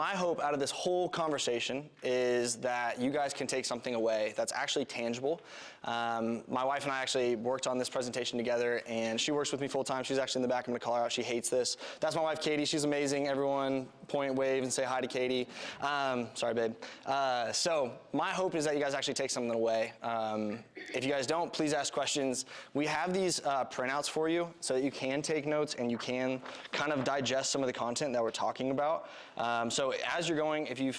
my hope out of this whole conversation is that you guys can take something away that's actually tangible. My wife and I actually worked on this presentation together, and she works with me full time. She's actually in the back. I'm gonna call her out. She hates this. That's my wife, Katie. She's amazing. Everyone point, wave, and say hi to Katie. Sorry, babe. So my hope is that you guys actually take something away. If you guys don't, please ask questions. We have these printouts for you so that you can take notes and you can kind of digest some of the content that we're talking about. So as you're going, if you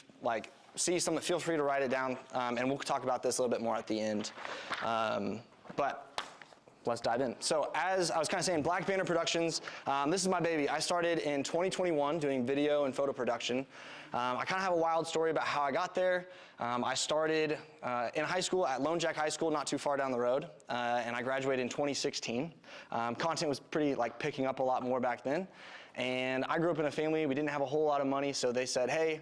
see something, feel free to write it down, and we'll talk about this a little bit more at the end. But let's dive in. So as I was kind of saying, Black Banner Productions, this is my baby. I started in 2021 doing video and photo production. I kind of have a wild story about how I got there. I started in high school at Lone Jack High School, not too far down the road, and I graduated in 2016. Content was pretty picking up a lot more back then. And I grew up in a family, we didn't have a whole lot of money, so they said, hey,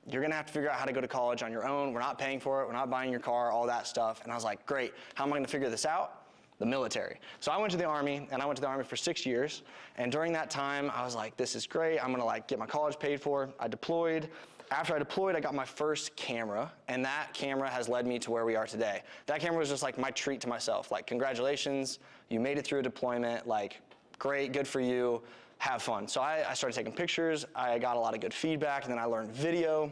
you're gonna have to figure out how to go to college on your own. We're not paying for it, we're not buying your car, all that stuff. And I was like, great, how am I gonna figure this out? The military. So I went to the Army, and I went to the Army for 6 years. And during that time, I was like, this is great, I'm gonna get my college paid for. I deployed. After I deployed, I got my first camera, and that camera has led me to where we are today. That camera was just my treat to myself. Congratulations, you made it through a deployment, great, good for you. Have fun. So I started taking pictures, I got a lot of good feedback, and then I learned video,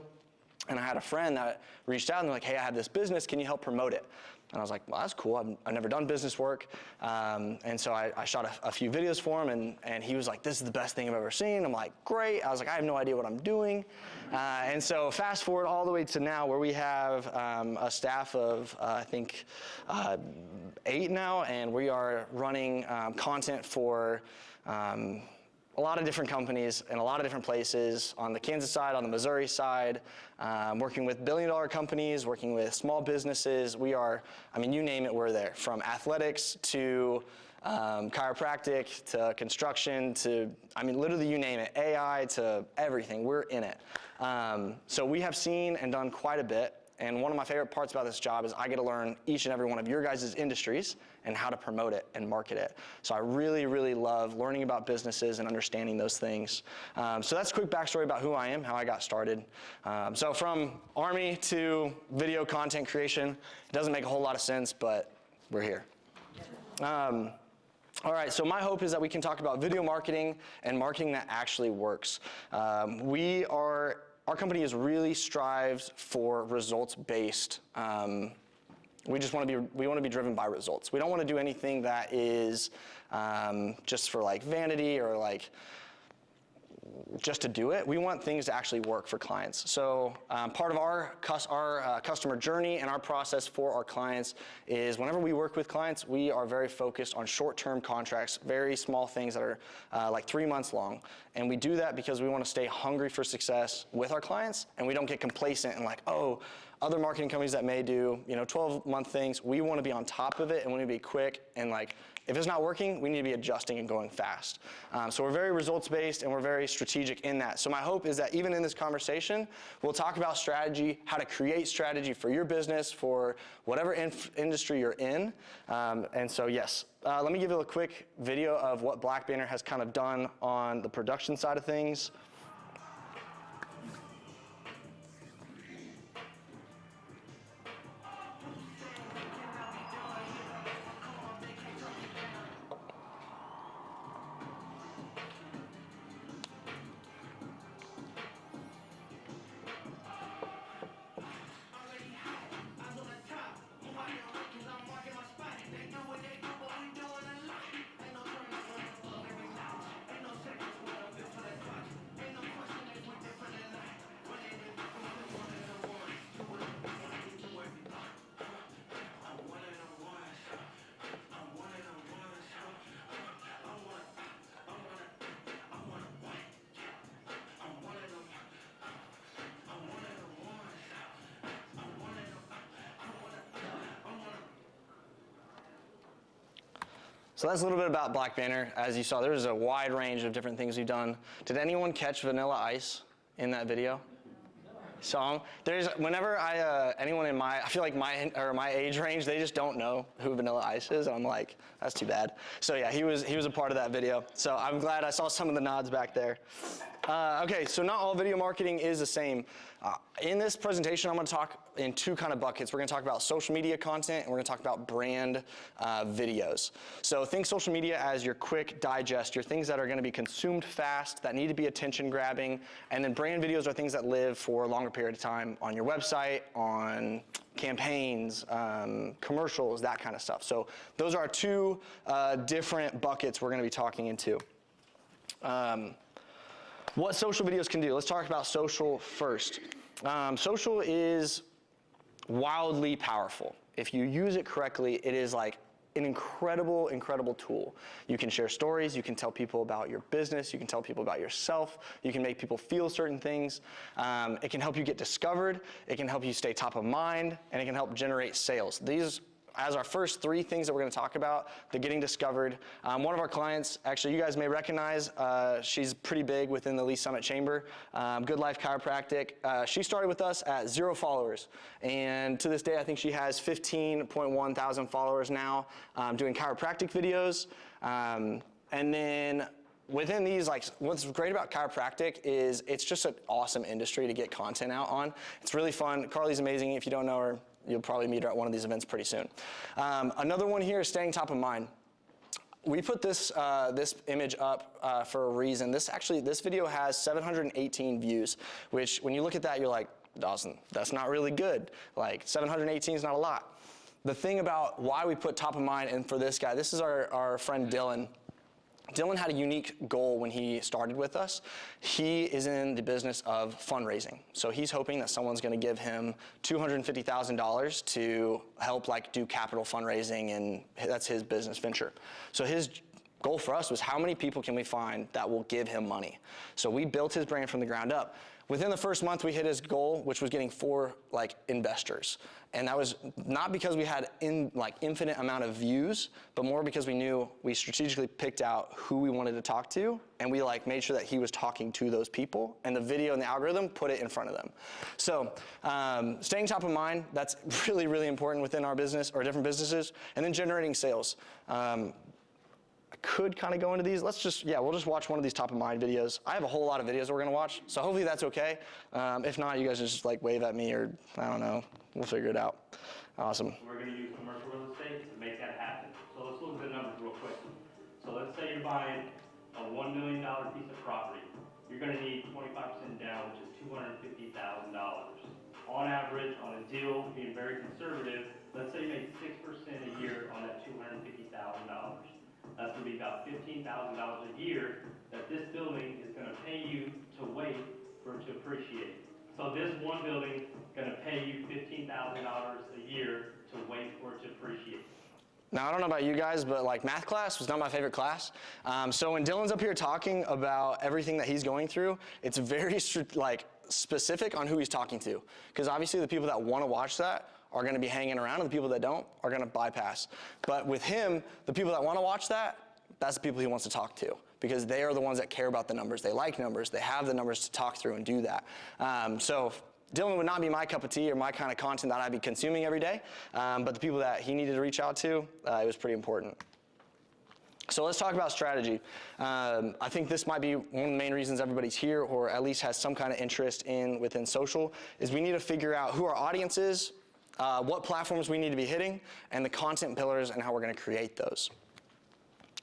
and I had a friend that reached out and they're like, hey, I have this business, can you help promote it? And I was like, well, that's cool, I've never done business work. And so I shot a few videos for him, and he was like, this is the best thing I've ever seen. I'm like, great. I was like, I have no idea what I'm doing. And so fast forward all the way to now, where we have a staff of, I think, 8 now, and we are running content for a lot of different companies in a lot of different places, on the Kansas side, on the Missouri side, working with billion-dollar companies, working with small businesses. We are, you name it, we're there. From athletics to chiropractic to construction to, literally you name it, AI to everything, we're in it. So we have seen and done quite a bit. And one of my favorite parts about this job is I get to learn each and every one of your guys' industries and how to promote it and market it. So I really, really love learning about businesses and understanding those things. So that's a quick backstory about who I am, how I got started. So from Army to video content creation, it doesn't make a whole lot of sense, but we're here. All right, so my hope is that we can talk about video marketing and marketing that actually works. Our company is really strives for results-based. We want to be driven by results. We don't want to do anything that is just for vanity or just to do it. We want things to actually work for clients. So part of our customer journey and our process for our clients is whenever we work with clients, we are very focused on short-term contracts, very small things that are 3 months long. And we do that because we want to stay hungry for success with our clients, and we don't get complacent and oh, other marketing companies that may do 12-month things. We want to be on top of it, and we want to be quick, and if it's not working, we need to be adjusting and going fast. So we're very results-based, and we're very strategic in that. So my hope is that even in this conversation, we'll talk about strategy, how to create strategy for your business, for whatever industry you're in. And so yes, let me give you a quick video of what Black Banner has kind of done on the production side of things. So that's a little bit about Black Banner. As you saw, there's a wide range of different things we've done. Did anyone catch Vanilla Ice in that video? Song. Whenever anyone in I feel like my age range, they just don't know who Vanilla Ice is, and I'm like, that's too bad. So yeah, he was a part of that video. So I'm glad I saw some of the nods back there. Okay, so not all video marketing is the same. In this presentation, I'm going to talk in two kind of buckets. We're going to talk about social media content, and we're going to talk about brand videos. So think social media as your quick digest, your things that are going to be consumed fast, that need to be attention grabbing, and then brand videos are things that live for a longer period of time on your website, on campaigns, commercials, that kind of stuff. So those are two different buckets we're going to be talking into. What social videos can do. Let's talk about social first. Social is wildly powerful. If you use it correctly, it is like an incredible, incredible tool. You can share stories, you can tell people about your business, you can tell people about yourself, you can make people feel certain things. It can help you get discovered, it can help you stay top of mind, and it can help generate sales. These as our first three things that we're going to talk about, the getting discovered. One of our clients, actually you guys may recognize, she's pretty big within the Lee Summit Chamber, Good Life Chiropractic. She started with us at 0 followers, and to this day I think she has 15.1 thousand followers now, doing chiropractic videos. And then within these, like, what's great about chiropractic is it's just an awesome industry to get content out on. It's really fun. Carly's amazing. If you don't know her, you'll probably meet her at one of these events pretty soon. Another one here is staying top of mind. We put this this image up for a reason. This video has 718 views, which when you look at that, you're like, Dawson, that's not really good. Like 718 is not a lot. The thing about why we put top of mind, and for this guy, this is our friend Dylan. Dylan had a unique goal when he started with us. He is in the business of fundraising. So he's hoping that someone's going to give him $250,000 to help do capital fundraising, and that's his business venture. So his goal for us was how many people can we find that will give him money? So we built his brand from the ground up. Within the first month, we hit his goal, which was getting 4 investors. And that was not because we had infinite amount of views, but more because we strategically picked out who we wanted to talk to, and we made sure that he was talking to those people, and the video and the algorithm put it in front of them. So staying top of mind, that's really, really important within our business or different businesses, and then generating sales. I could kind of go into these. We'll just watch one of these top of mind videos. I have a whole lot of videos that we're gonna watch, so hopefully that's okay. If not, you guys just wave at me, or I don't know, we'll figure it out. Awesome. We're gonna use commercial real estate to make that happen. So let's look at the numbers real quick. So let's say you're buying a $1 million piece of property. You're gonna need 25% down, which is $250,000. On average, on a deal, being very conservative, let's say you make 6% a year on that $250,000. That's going to be about $15,000 a year that this building is going to pay you to wait for it to appreciate. So this one building is going to pay you $15,000 a year to wait for it to appreciate. Now, I don't know about you guys, but math class was not my favorite class. So when Dylan's up here talking about everything that he's going through, it's very specific on who he's talking to. Because obviously the people that want to watch that are going to be hanging around, and the people that don't are going to bypass. But with him, the people that want to watch that, that's the people he wants to talk to, because they are the ones that care about the numbers. They like numbers. They have the numbers to talk through and do that. So Dylan would not be my cup of tea or my kind of content that I'd be consuming every day, but the people that he needed to reach out to, it was pretty important. So let's talk about strategy. I think this might be one of the main reasons everybody's here, or at least has some kind of interest within social, is we need to figure out who our audience is, what platforms we need to be hitting, and the content pillars and how we're going to create those.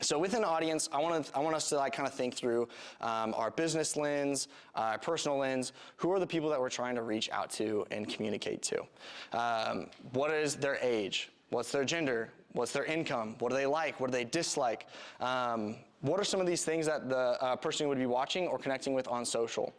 So within the audience, I want us to kind of think through our business lens, our personal lens. Who are the people that we're trying to reach out to and communicate to? What is their age? What's their gender? What's their income? What do they like? What do they dislike? What are some of these things that the person would be watching or connecting with on social?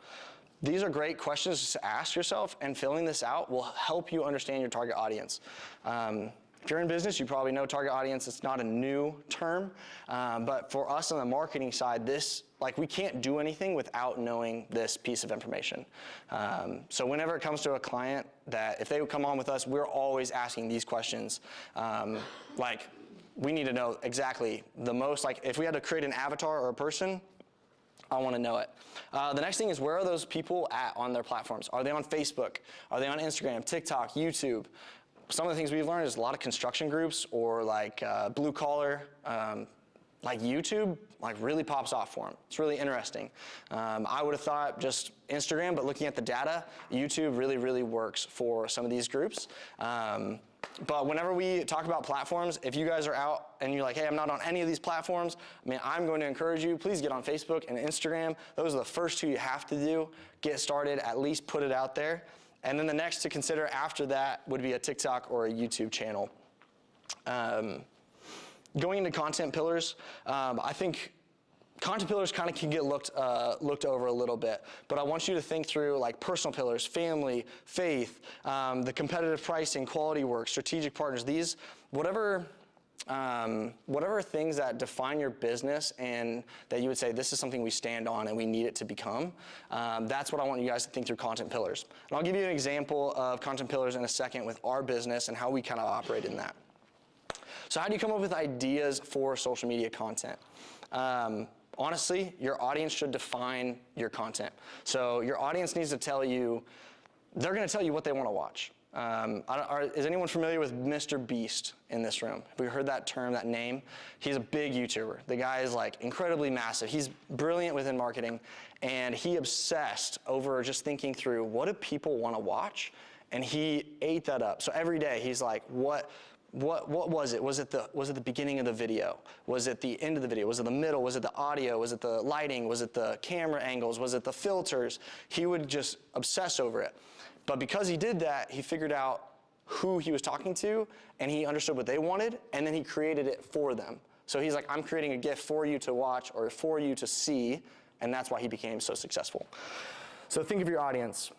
These are great questions to ask yourself, and filling this out will help you understand your target audience. If you're in business, you probably know target audience. It's not a new term, but for us on the marketing side, we can't do anything without knowing this piece of information. So whenever it comes to a client, that if they would come on with us, we're always asking these questions. We need to know exactly the most, if we had to create an avatar or a person, I want to know it. The next thing is, where are those people at on their platforms? Are they on Facebook? Are they on Instagram, TikTok, YouTube? Some of the things we've learned is a lot of construction groups, or blue collar, like YouTube like really pops off for them. It's really interesting. I would have thought just Instagram, but looking at the data, YouTube really, really works for some of these groups. But whenever we talk about platforms, if you guys are out and you're like, hey, I'm not on any of these platforms, I mean, I'm going to encourage you, please get on Facebook and Instagram. Those are the first two you have to do. Get started, at least put it out there. And then the next to consider after that would be a TikTok or a YouTube channel. Going into content pillars, I think content pillars kind of can get looked over a little bit, but I want you to think through like personal pillars, family, faith, the competitive pricing, quality work, strategic partners, these, whatever things that define your business and that you would say this is something we stand on and we need it to become, that's what I want you guys to think through content pillars. And I'll give you an example of content pillars in a second with our business and how we kind of operate in that. So how do you come up with ideas for social media content? Honestly, your audience should define your content. So your audience needs to tell you, they're going to tell you what they want to watch. Is anyone familiar with Mr. Beast in this room? Have we heard that term, that name? He's a big YouTuber. The guy is like incredibly massive. He's brilliant within marketing, and he obsessed over just thinking through what do people want to watch, and he ate that up. So every day he's like, what was it? Was it the beginning of the video? Was it the end of the video? Was it the middle? Was it the audio? Was it the lighting? Was it the camera angles? Was it the filters? He would just obsess over it. But because he did that, he figured out who he was talking to, and he understood what they wanted, and then he created it for them. So he's like, I'm creating a GIF for you to watch or for you to see, and that's why he became so successful. So think of your audience.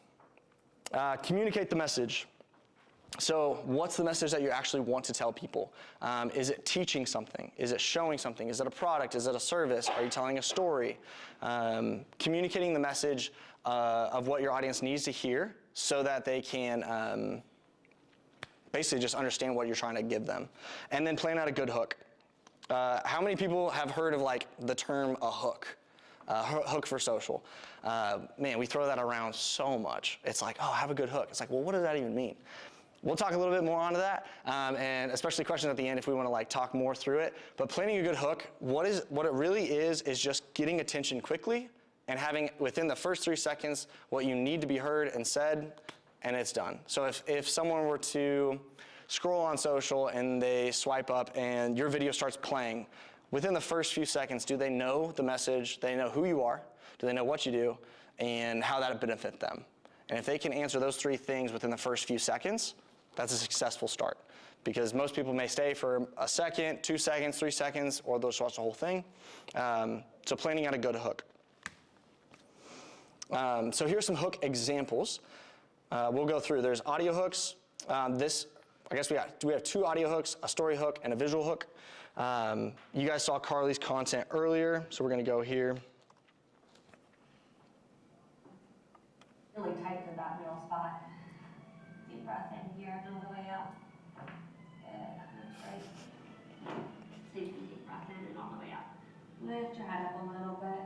Communicate the message. So what's the message that you actually want to tell people? Is it teaching something? Is it showing something? Is it a product? Is it a service? Are you telling a story? Communicating the message of what your audience needs to hear so that they can basically just understand what you're trying to give them. And then plan out a good hook. How many people have heard of like the term a hook? Hook for social. Man, we throw that around so much. It's like, oh, have a good hook. It's like, well, what does that even mean? We'll talk a little bit more onto that, and especially questions at the end if we want to like talk more through it. But planning a good hook, what it really is just getting attention quickly and having within the first 3 seconds what you need to be heard and said, and it's done. So if someone were to scroll on social and they swipe up and your video starts playing, within the first few seconds, do they know the message? Do they know who you are? Do they know what you do? And how that would benefit them? And if they can answer those 3 things within the first few seconds, that's a successful start, because most people may stay for a second, 2 seconds, 3 seconds, or they'll just watch the whole thing. So planning out a good hook. So here's some hook examples. We'll go through. There's audio hooks. I guess we have 2 audio hooks, a story hook and a visual hook. You guys saw Carly's content earlier, so we're going to go here. Really tight to that middle spot. Deep breath in here and all the way out. Good, that's great. Take a deep breath in and all the way out. Lift your head up a little bit.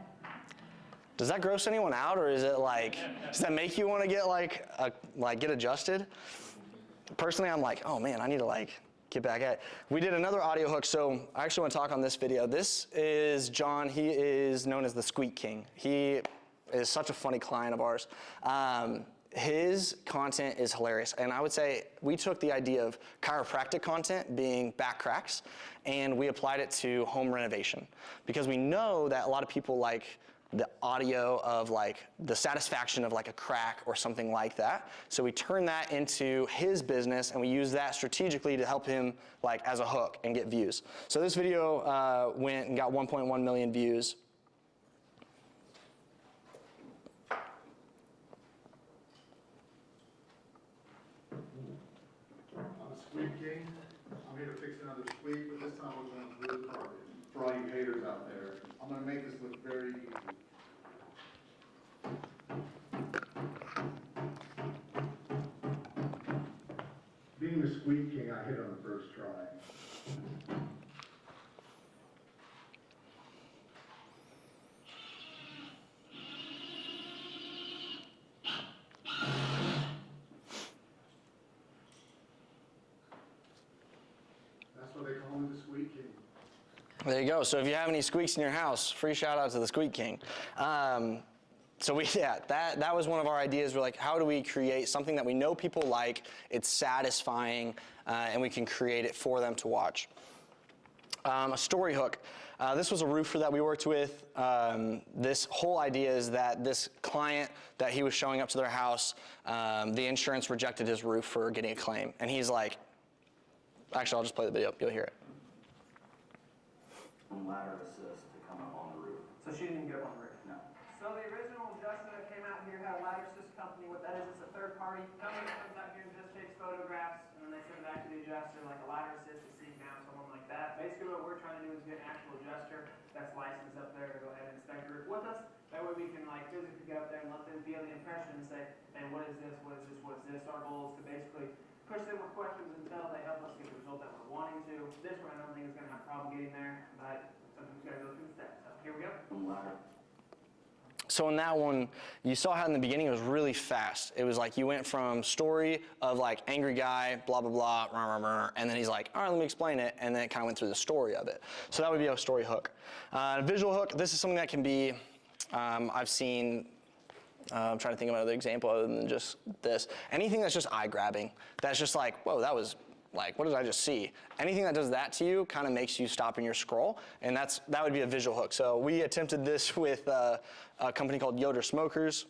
Does that gross anyone out, or is it like, does that make you want to get get adjusted? Personally, I'm like, oh man, I need to like get back at it. We did another audio hook, so I actually want to talk on this video. This is John. He is known as the Squeak King. He is such a funny client of ours. His content is hilarious, and I would say we took the idea of chiropractic content being back cracks, and we applied it to home renovation, because we know that a lot of people like the audio of like the satisfaction of like a crack or something like that. So we turned that into his business, and we use that strategically to help him like as a hook and get views. So this video went and got 1.1 million views. Squeak King. I'm here to fix another squeak, but this time we're going to glue the carpet. For all you haters out there, I'm going to make this look very easy. Being the Squeak King, I hit on the first try. That's what they call me, the Squeak King. There you go. So if you have any squeaks in your house, free shout out to the Squeak King. That was one of our ideas. We're like, how do we create something that we know people like, it's satisfying, and we can create it for them to watch. A story hook. This was a roofer that we worked with. This whole idea is that this client that he was showing up to their house, the insurance rejected his roof for getting a claim. And he's like, actually, I'll just play the video. You'll hear it. Ladder assist to come up on the roof. So she didn't even get up on the roof? No. So the original adjuster that came out here had a ladder assist company. What that is, it's a third party company that comes out here and just takes photographs, and then they send it back to the adjuster, like a ladder assist, a seat down, someone like that. Basically what we're trying to do is get an actual adjuster that's licensed up there to go ahead and inspect the roof with us. That way we can like physically get up there and let them feel the impression and say, man, what is this, what is this, what is this? Our goal is to basically push them with questions until they help us get the result that we're wanting to. This one I don't think is going to have a problem getting there, but something's got to go through the steps. So here we go. Ladder. So in that one, you saw how in the beginning it was really fast. It was like you went from story of like angry guy, blah, blah, blah, rah, rah, rah, and then he's like, all right, let me explain it, and then it kind of went through the story of it. So that would be a story hook. Visual hook, this is something that can be, I've seen, I'm trying to think of another example other than just this. Anything that's just eye-grabbing, that's just like, whoa, that was like, what did I just see? Anything that does that to you kind of makes you stop in your scroll, and that would be a visual hook. So we attempted this with a company called Yoder Smokers.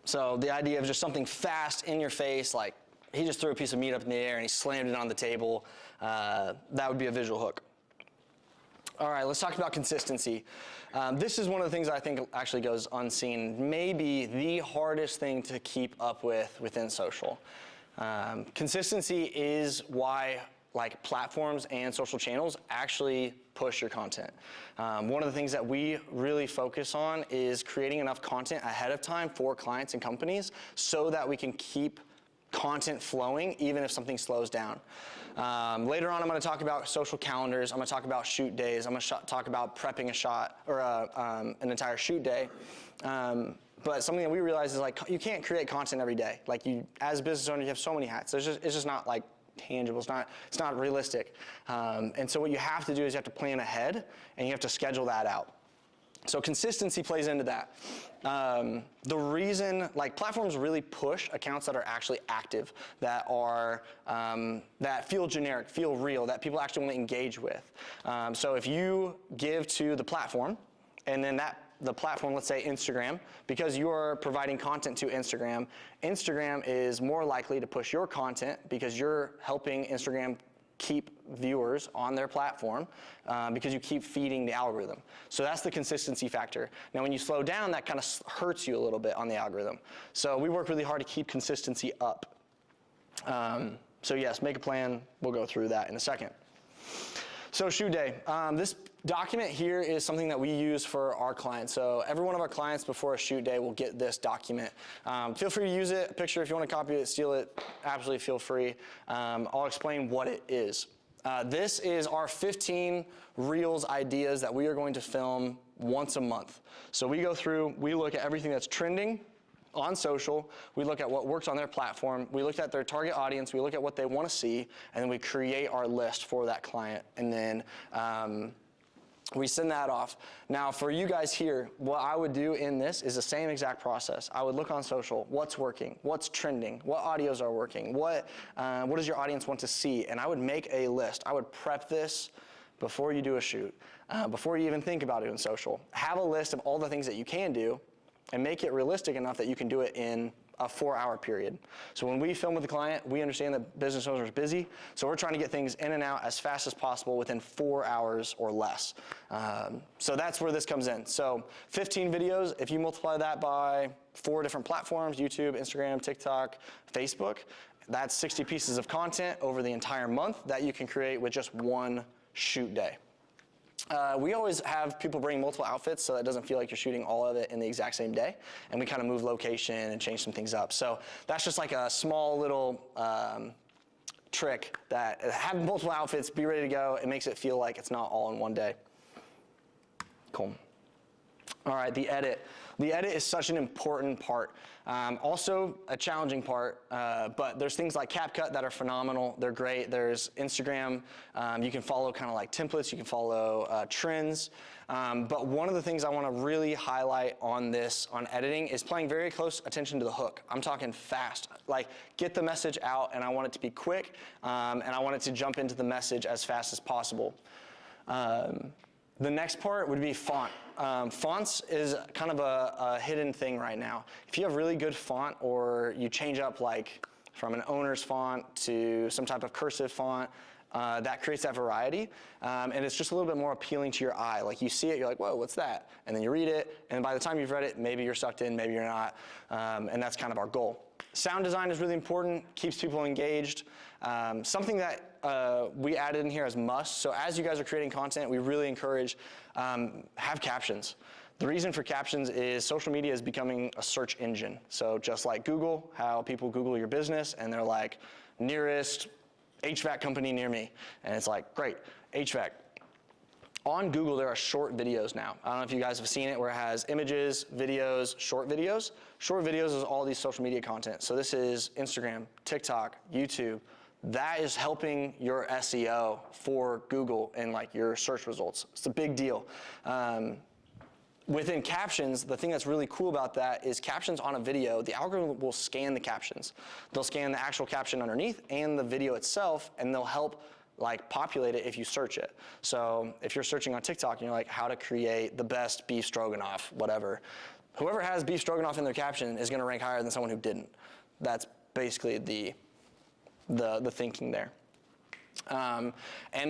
So the idea of just something fast in your face, like he just threw a piece of meat up in the air and he slammed it on the table, that would be a visual hook. All right, let's talk about consistency. This is one of the things I think actually goes unseen, maybe the hardest thing to keep up with within social. Consistency is why like platforms and social channels actually push your content. One of the things that we really focus on is creating enough content ahead of time for clients and companies so that we can keep content flowing even if something slows down. Later on, I'm going to talk about social calendars. I'm going to talk about shoot days. I'm going to talk about prepping a shot or an entire shoot day. But something that we realize is like you can't create content every day. Like you, as a business owner, you have so many hats. It's just not like tangible. It's not realistic. And so what you have to do is you have to plan ahead and you have to schedule that out. So consistency plays into that. The reason, like platforms really push accounts that are actually active, that are, that feel generic, feel real, that people actually want to engage with. So if you give to the platform and then the platform, let's say Instagram, because you're providing content to Instagram, Instagram is more likely to push your content because you're helping Instagram keep viewers on their platform because you keep feeding the algorithm. So that's the consistency factor. Now when you slow down, that kind of hurts you a little bit on the algorithm. So we work really hard to keep consistency up. So yes, make a plan. We'll go through that in a second. So shoot day. This document here is something that we use for our clients. So every one of our clients before a shoot day will get this document. Feel free to use it, a picture if you want to copy it, steal it, absolutely feel free. I'll explain what it is. This is our 15 Reels ideas that we are going to film once a month. So we go through, we look at everything that's trending on social, we look at what works on their platform, we look at their target audience, we look at what they want to see, and then we create our list for that client. And then we send that off. Now for you guys here, what I would do in this is the same exact process. I would look on social, what's working, what's trending, what audios are working, what does your audience want to see, and I would make a list. I would prep this before you do a shoot, before you even think about it in social. Have a list of all the things that you can do, and make it realistic enough that you can do it in a 4-hour period. So when we film with the client, we understand that business owners are busy, so we're trying to get things in and out as fast as possible within 4 hours or less. So that's where this comes in. So 15 videos, if you multiply that by 4 different platforms, YouTube, Instagram, TikTok, Facebook, that's 60 pieces of content over the entire month that you can create with just one shoot day. We always have people bring multiple outfits so it doesn't feel like you're shooting all of it in the exact same day. And we kind of move location and change some things up. So that's just like a small little trick that having multiple outfits, be ready to go. It makes it feel like it's not all in one day. Cool. All right, the edit. The edit is such an important part. Also a challenging part, but there's things like CapCut that are phenomenal. They're great. There's Instagram. You can follow kind of like templates. You can follow trends. But one of the things I want to really highlight on editing is paying very close attention to the hook. I'm talking fast. Like, get the message out, and I want it to be quick, and I want it to jump into the message as fast as possible. The next part would be font. Fonts is kind of a hidden thing right now. If you have really good font, or you change up like from an owner's font to some type of cursive font, that creates that variety, and it's just a little bit more appealing to your eye. Like, you see it, you're like, whoa, what's that? And then you read it, and by the time you've read it, maybe you're sucked in, maybe you're not, and that's kind of our goal. Sound design is really important, keeps people engaged. Something that we added in here as must, so as you guys are creating content, we really encourage have captions. The reason for captions is social media is becoming a search engine. So just like Google, how people Google your business, and they're like, nearest HVAC company near me. And it's like, great, HVAC. On Google, there are short videos now. I don't know if you guys have seen it, where it has images, videos, short videos. Short videos is all these social media content. So this is Instagram, TikTok, YouTube. That is helping your SEO for Google and like your search results. It's a big deal. Within captions, the thing that's really cool about that is captions on a video, the algorithm will scan the captions. They'll scan the actual caption underneath and the video itself, and they'll help like populate it if you search it. So if you're searching on TikTok and you're like, how to create the best beef stroganoff, whatever, whoever has beef stroganoff in their caption is gonna rank higher than someone who didn't. That's basically the thinking there. And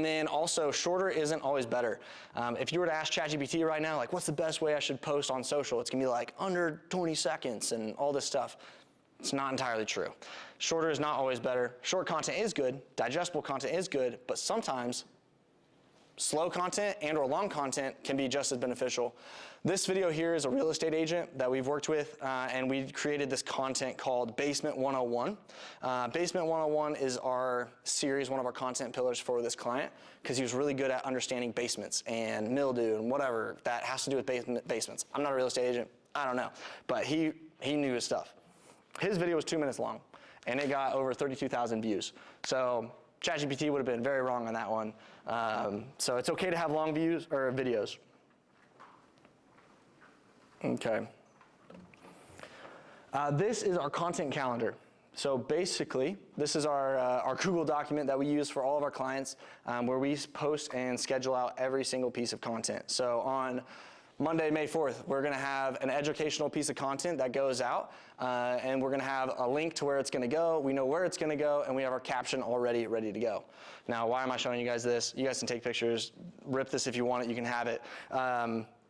then also, shorter isn't always better. If you were to ask ChatGPT right now, like, what's the best way I should post on social? It's gonna be like under 20 seconds and all this stuff. It's not entirely true. Shorter is not always better. Short content is good, digestible content is good, but sometimes slow content and or long content can be just as beneficial. This video here is a real estate agent that we've worked with, and we created this content called Basement 101. Basement 101 is our series, one of our content pillars for this client, because he was really good at understanding basements and mildew and whatever that has to do with basements. I'm not a real estate agent, I don't know, but he knew his stuff. His video was 2 minutes long, and it got over 32,000 views. So ChatGPT would have been very wrong on that one. So it's okay to have long views or videos. Okay. This is our content calendar. So basically, this is our Google document that we use for all of our clients, where we post and schedule out every single piece of content. So on Monday, May 4th, we're gonna have an educational piece of content that goes out, and we're gonna have a link to where it's gonna go. We know where it's gonna go, and we have our caption already ready to go. Now, why am I showing you guys this? You guys can take pictures, rip this if you want it, you can have it.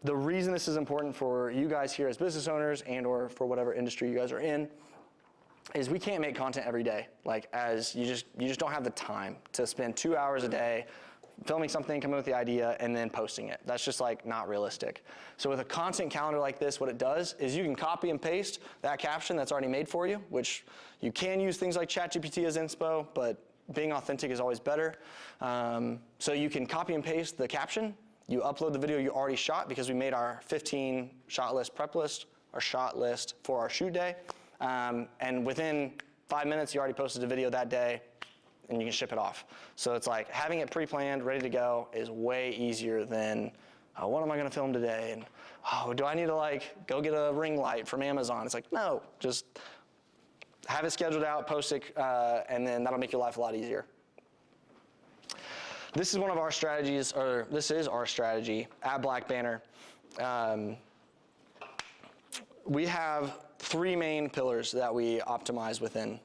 The reason this is important for you guys here as business owners and or for whatever industry you guys are in is we can't make content every day. Like, as you just don't have the time to spend 2 hours a day filming something, coming up with the idea, and then posting it. That's just like not realistic. So with a content calendar like this, what it does is you can copy and paste that caption that's already made for you, which you can use things like ChatGPT as inspo, but being authentic is always better. So you can copy and paste the caption, you upload the video you already shot, because we made our 15 shot list prep list, our shot list for our shoot day, and within 5 minutes you already posted a video that day, and you can ship it off. So it's like having it pre-planned, ready to go is way easier than, oh, what am I gonna film today? And, oh, do I need to like go get a ring light from Amazon? It's like, no, just have it scheduled out, post it, and then that'll make your life a lot easier. This is one of our strategies, or this is our strategy at Black Banner. We have 3 main pillars that we optimize within.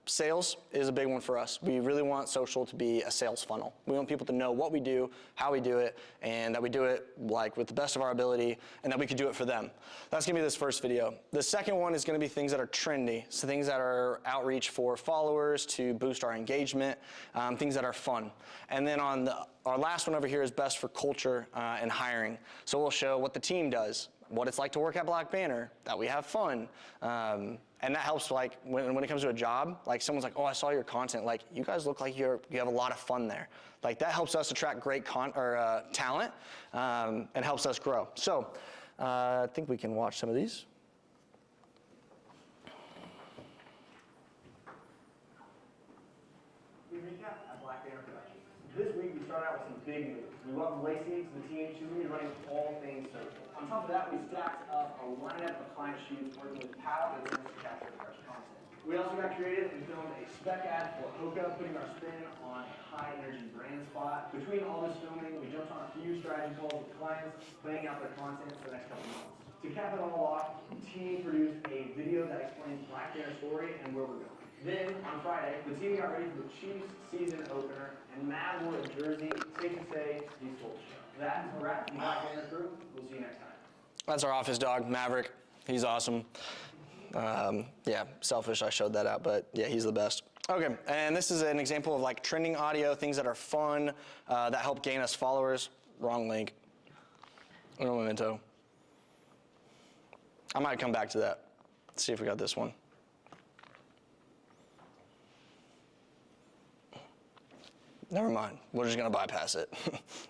Sales is a big one for us. We really want social to be a sales funnel. We want people to know what we do, how we do it, and that we do it like with the best of our ability, and that we could do it for them. That's gonna be this first video. The second one is gonna be things that are trendy, so things that are outreach for followers to boost our engagement, things that are fun. And then on Our last one over here is best for culture and hiring. So we'll show what the team does, what it's like to work at Black Banner, that we have fun. And that helps, like, when it comes to a job, like someone's like, oh, I saw your content. Like, you guys look like you have a lot of fun there. Like, that helps us attract great talent and helps us grow. So I think we can watch some of these. We recap at Black Banner Productions. This week we started out with some big news. We welcomed Lacey to the team. She's going to be running all things social. On top of that, we stacked up a lineup of client shoots working with Pal and Vince to capture fresh content. We also got creative and filmed a spec ad for Hoka, putting our spin on a high-energy brand spot. Between all this filming, we jumped on a few strategy calls with clients, planning out their content for the next couple months. To cap it all off, the team produced a video that explains Black Banner's story and where we're going. Then, on Friday, the team got ready for the Chiefs season opener, and Matt wore a jersey. Safe to say, he stole the show. That is a wrap from Black Banner Crew. We'll see you next time. That's our office dog, Maverick. He's awesome. Yeah, selfish, I showed that out, but yeah, he's the best. Okay, and this is an example of like trending audio, things that are fun, that help gain us followers. Wrong link. No memento. I might come back to that. Let's see if we got this one. Never mind. We're just gonna bypass it.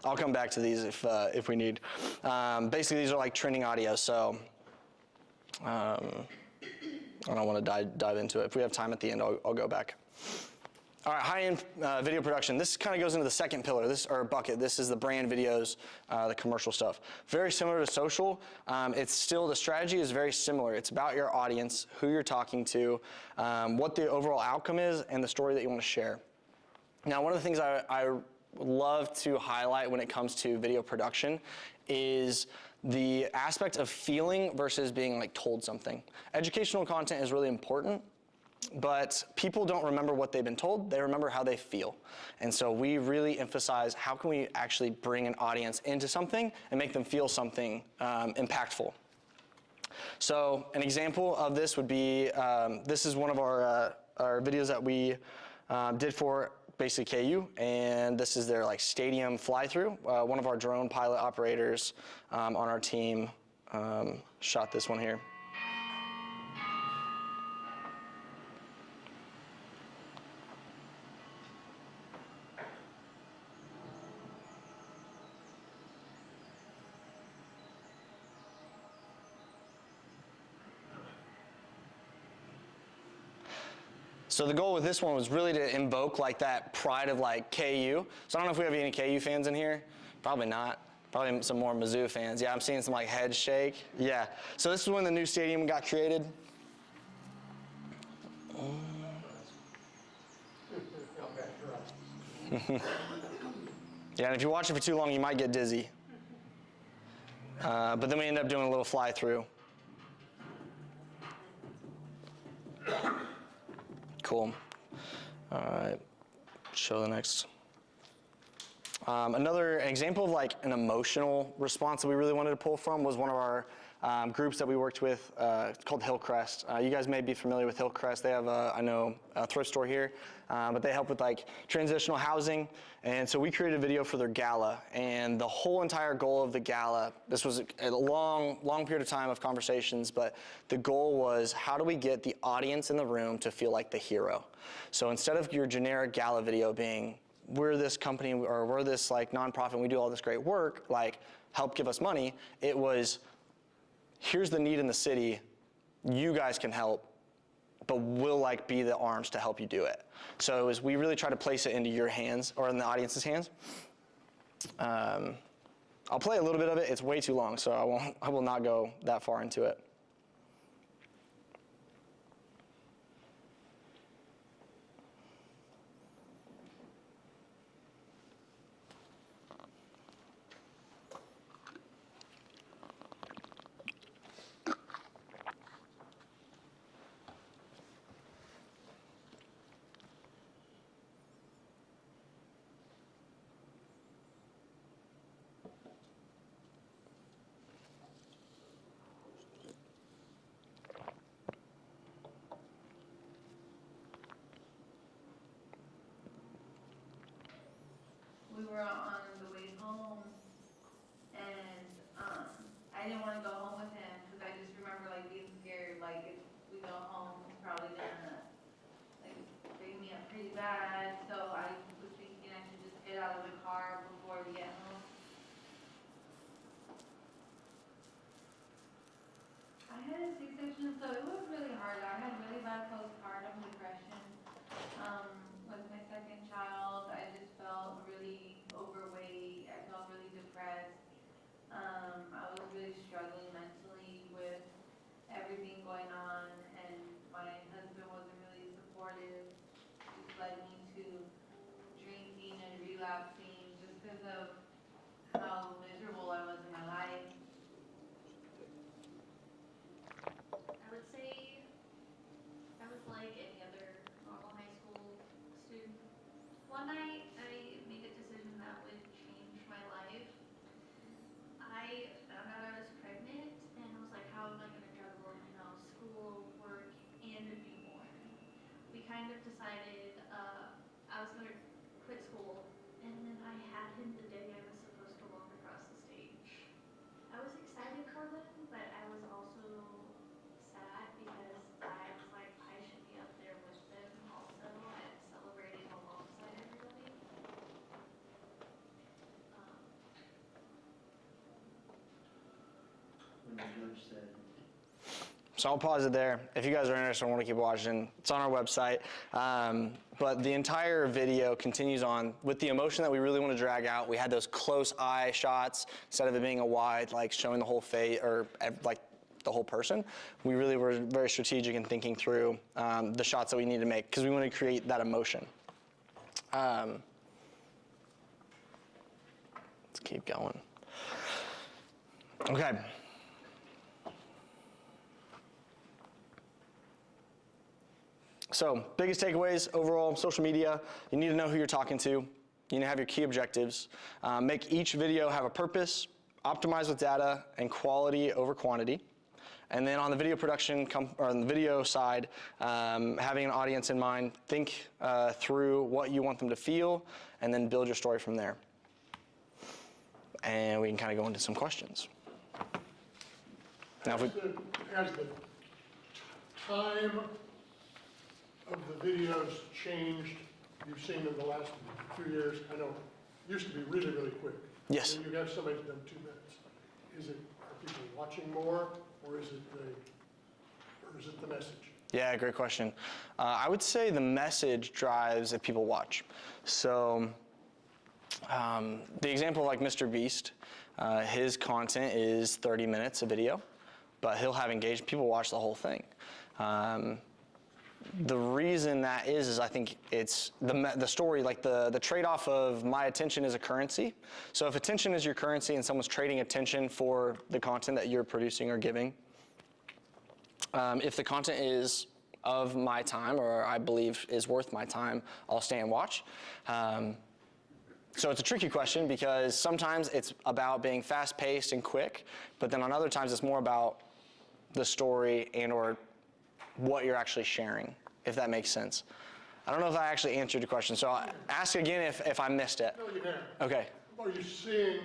I'll come back to these if we need. Basically, these are like trending audio, so I don't want to dive into it. If we have time at the end, I'll go back. All right, high-end video production. This kind of goes into the second pillar, or bucket. This is the brand videos, the commercial stuff. Very similar to social. It's still, the strategy is very similar. It's about your audience, who you're talking to, what the overall outcome is, and the story that you want to share. Now, one of the things I love to highlight when it comes to video production is the aspect of feeling versus being like told something. Educational content is really important, but people don't remember what they've been told, they remember how they feel. And so we really emphasize how can we actually bring an audience into something and make them feel something impactful. So an example of this would be, this is one of our videos that we did for basically KU, and this is their like stadium fly-through. One of our drone pilot operators on our team shot this one here. So the goal with this one was really to invoke like that pride of like KU. So I don't know if we have any KU fans in here. Probably not. Probably some more Mizzou fans. Yeah, I'm seeing some like heads shake. Yeah. So this is when the new stadium got created. Yeah, and if you watch it for too long, you might get dizzy. But then we end up doing a little fly through. Cool. All right, show the next. Another example of like an emotional response that we really wanted to pull from was one of our groups that we worked with. It's called Hillcrest. You guys may be familiar with Hillcrest. They have, I know, a thrift store here, but they help with like transitional housing. And so we created a video for their gala, and the whole entire goal of the gala, this was a long period of time of conversations, but the goal was how do we get the audience in the room to feel like the hero? So instead of your generic gala video being, we're this company or we're this like nonprofit and we do all this great work, like help give us money, it was, here's the need in the city, you guys can help, but we'll like be the arms to help you do it. So it was, we really try to place it into your hands or in the audience's hands. I'll play a little bit of it. It's way too long, so I will not go that far into it. So it was really hard. I had really bad postpartum depression. With my second child, I just felt really overweight. I felt really depressed. I was really struggling mentally with everything going on, and my husband wasn't really supportive. Just led me to drinking and relapsing just because of how miserable I was in my life. I would say I was like any other normal high school student. One night I made a decision that would change my life. I found out I was pregnant and was like, how am I going to juggle, school, work, and a newborn? We kind of decided I was going to quit school, and then I had him the day I was supposed to walk across the stage. I was excited for them, but I was also sad because I was like, I should be up there with them also and celebrating alongside everybody. When the judge said, So I'll pause it there. If you guys are interested and want to keep watching, it's on our website. But the entire video continues on with the emotion that we really want to drag out. We had those close eye shots instead of it being a wide, like showing the whole face or like the whole person. We really were very strategic in thinking through the shots that we need to make because we want to create that emotion. Let's keep going. Okay. So, biggest takeaways overall, social media, you need to know who you're talking to. You need to have your key objectives. Make each video have a purpose, optimize with data, and quality over quantity. And then on the video production, or on the video side, having an audience in mind, think through what you want them to feel, and then build your story from there. And we can kind of go into some questions. Now, if we, Has the time of the videos changed, you've seen in the last few years? I know it used to be really, really quick. Yes. And you have somebody's done 2 minutes. Are people watching more, or is it the message? Yeah, great question. I would say the message drives if people watch. So the example of like Mr. Beast, his content is 30 minutes of video, but he'll have engaged, people watch the whole thing. The reason that is I think it's the story, like the trade-off of my attention is a currency. So if attention is your currency and someone's trading attention for the content that you're producing or giving, if the content is of my time or I believe is worth my time, I'll stay and watch. So it's a tricky question because sometimes it's about being fast-paced and quick, but then on other times it's more about the story and or what you're actually sharing, if that makes sense. I don't know if I actually answered your question, so I'll ask again if I missed it. No, you have. Okay. Are you seeing,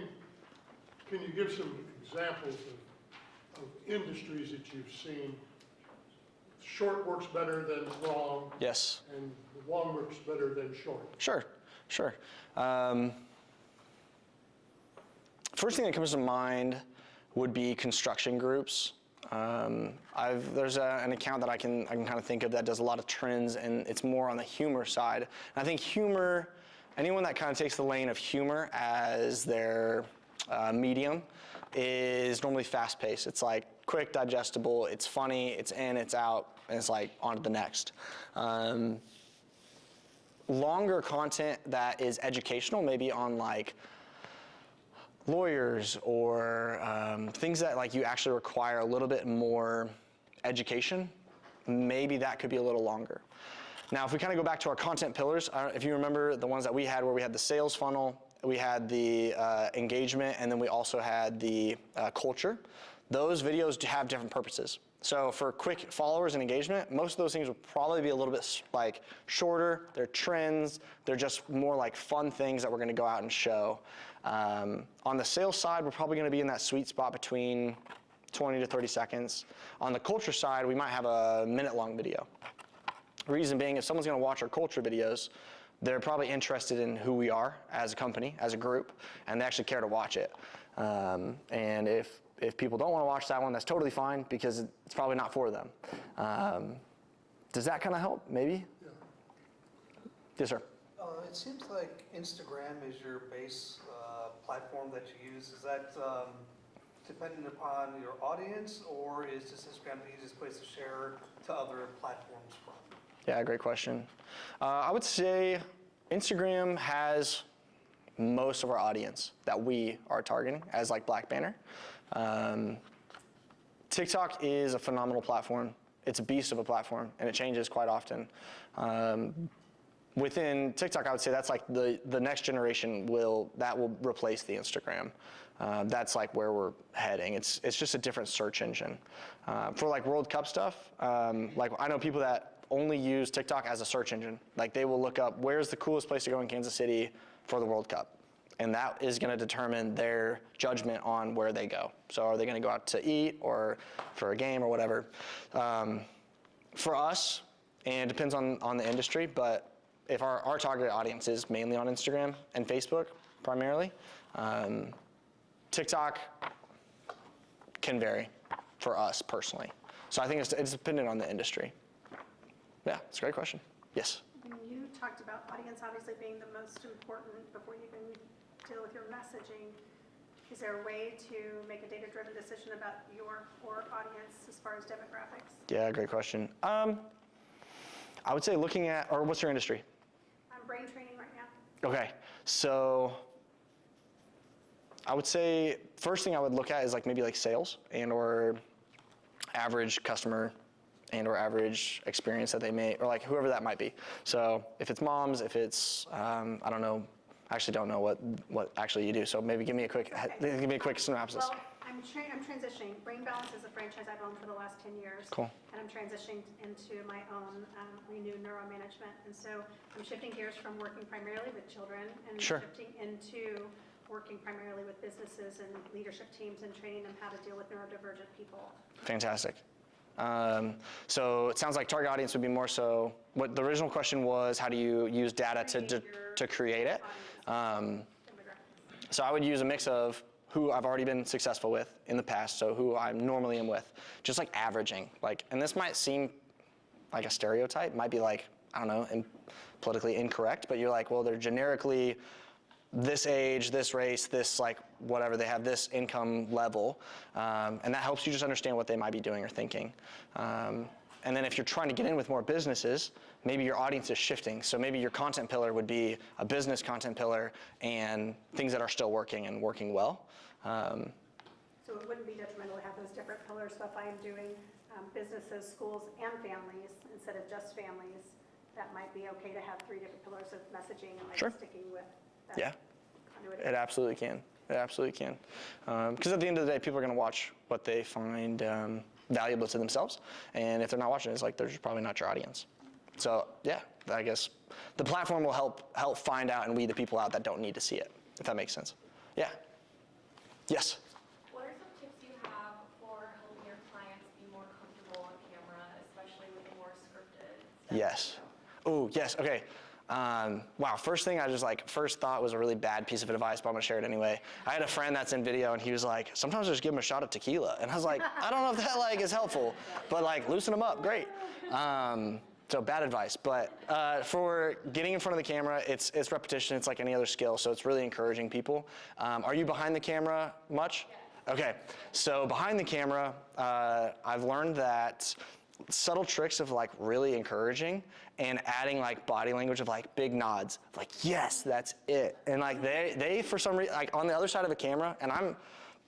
can you give some examples of industries that you've seen? Short works better than long. Yes. And long works better than short. Sure. First thing that comes to mind would be construction groups. There's an account that I can kind of think of that does a lot of trends, and it's more on the humor side. And I think humor, anyone that kind of takes the lane of humor as their medium is normally fast-paced. It's like quick, digestible, it's funny, it's in, it's out, and it's like on to the next. Longer content that is educational, maybe on like lawyers or things that like you actually require a little bit more education, maybe that could be a little longer. Now, if we kind of go back to our content pillars, if you remember the ones that we had where we had the sales funnel, we had the engagement, and then we also had the culture. Those videos have different purposes. So for quick followers and engagement, most of those things will probably be a little bit like shorter. They're trends. They're just more like fun things that we're going to go out and show. On the sales side, we're probably going to be in that sweet spot between 20 to 30 seconds. On the culture side, we might have a minute-long video. Reason being, if someone's going to watch our culture videos, they're probably interested in who we are as a company, as a group, and they actually care to watch it. And if if people don't want to watch that one, that's totally fine because it's probably not for them. Does that kind of help? Maybe? Yeah. Yes, sir. It seems like Instagram is your base platform that you use. Is that dependent upon your audience, or is this Instagram the easiest place to share to other platforms from? Yeah, great question. I would say Instagram has most of our audience that we are targeting as like Black Banner. TikTok is a phenomenal platform. It's a beast of a platform, and it changes quite often. Within TikTok, I would say that's like the next generation will replace the Instagram. That's like where we're heading. It's just a different search engine. For like World Cup stuff, like I know people that only use TikTok as a search engine. Like they will look up where's the coolest place to go in Kansas City for the World Cup. And that is going to determine their judgment on where they go. So are they going to go out to eat or for a game or whatever? For us, and it depends on the industry, but if our targeted audience is mainly on Instagram and Facebook primarily, TikTok can vary for us personally. So I think it's dependent on the industry. Yeah, it's a great question. Yes? When you talked about audience obviously being the most important before you even deal with your messaging, is there a way to make a data-driven decision about your core audience as far as demographics? Yeah, great question. I would say looking at, or what's your industry? I'm brain training right now. Okay, so I would say first thing I would look at is like maybe like sales and or average customer and or average experience that they may, or like whoever that might be. So if it's moms, if it's, I don't know, I actually don't know what actually you do. So maybe give me a quick synopsis. Well, I'm transitioning. Brain Balance is a franchise I've owned for the last 10 years. Cool. And I'm transitioning into my own Renew Neuromanagement. And so I'm shifting gears from working primarily with children and Sure. shifting into working primarily with businesses and leadership teams and training them how to deal with neurodivergent people. Fantastic. So it sounds like target audience would be more so, what the original question was, how do you use data to create it? So I would use a mix of who I've already been successful with in the past, so who I normally am with, just like averaging. Like, and this might seem like a stereotype, might be like, I don't know, politically incorrect, but you're like, well, they're generically this age, this race, this like whatever, they have this income level, and that helps you just understand what they might be doing or thinking. And then if you're trying to get in with more businesses, maybe your audience is shifting. So maybe your content pillar would be a business content pillar and things that are still working and working well. So it wouldn't be detrimental to have those different pillars. So if I am doing businesses, schools, and families instead of just families, that might be okay to have 3 different pillars of messaging and like Sure. sticking with that Yeah, continuity. it absolutely can. It absolutely can. Because at the end of the day, people are going to watch what they find valuable to themselves. And if they're not watching it, it's like they're just probably not your audience. So yeah, I guess the platform will help find out and weed the people out that don't need to see it, if that makes sense. Yeah. Yes? What are some tips you have for helping your clients be more comfortable on camera, especially with more scripted stuff? Yes. Oh, yes. Okay. Wow. First thing first thought was a really bad piece of advice, but I'm gonna share it anyway. I had a friend that's in video and he was like, sometimes just give him a shot of tequila. And I was like, I don't know if that like is helpful, but like loosen them up. Great. So bad advice, but for getting in front of the camera, it's repetition. It's like any other skill. So it's really encouraging people. Are you behind the camera much? Yeah. Okay. So behind the camera, I've learned that subtle tricks of like really encouraging and adding like body language of like big nods, like yes, that's it. And like they for some reason, like on the other side of the camera, and I'm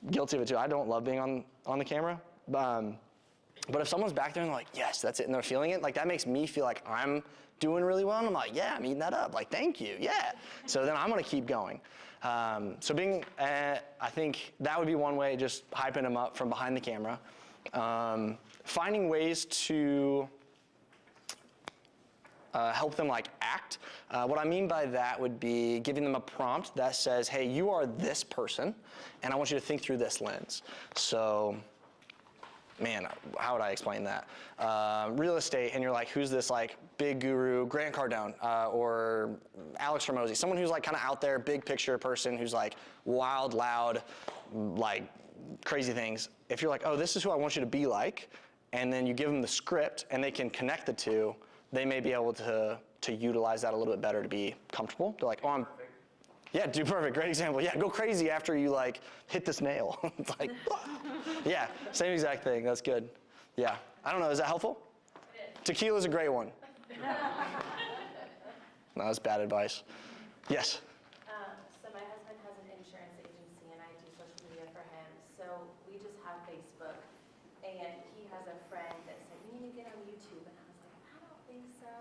guilty of it too. I don't love being on the camera, but if someone's back there and they're like yes, that's it, and they're feeling it, like that makes me feel like I'm doing really well, and I'm like yeah, I'm eating that up, like thank you, yeah. So then I'm gonna keep going. So being, I think that would be one way, just hyping them up from behind the camera. Finding ways to help them like act. What I mean by that would be giving them a prompt that says, hey, you are this person, and I want you to think through this lens. So, man, how would I explain that? Real estate, and you're like, who's this like big guru, Grant Cardone, or Alex Hormozy, someone who's like kind of out there, big picture person who's like wild, loud, like crazy things. If you're like, oh, this is who I want you to be like, and then you give them the script and they can connect the two, they may be able to utilize that a little bit better to be comfortable. They're like, oh, yeah, do perfect, great example. Yeah, go crazy after you like hit this nail. It's like, yeah, same exact thing, that's good. Yeah, I don't know, is that helpful? Tequila's a great one. No, that's bad advice. Yes? So my husband has an insurance agency and I do social media for him. So we just have Facebook and he has a friend that said, we need to get on YouTube. And I was like, I don't think so.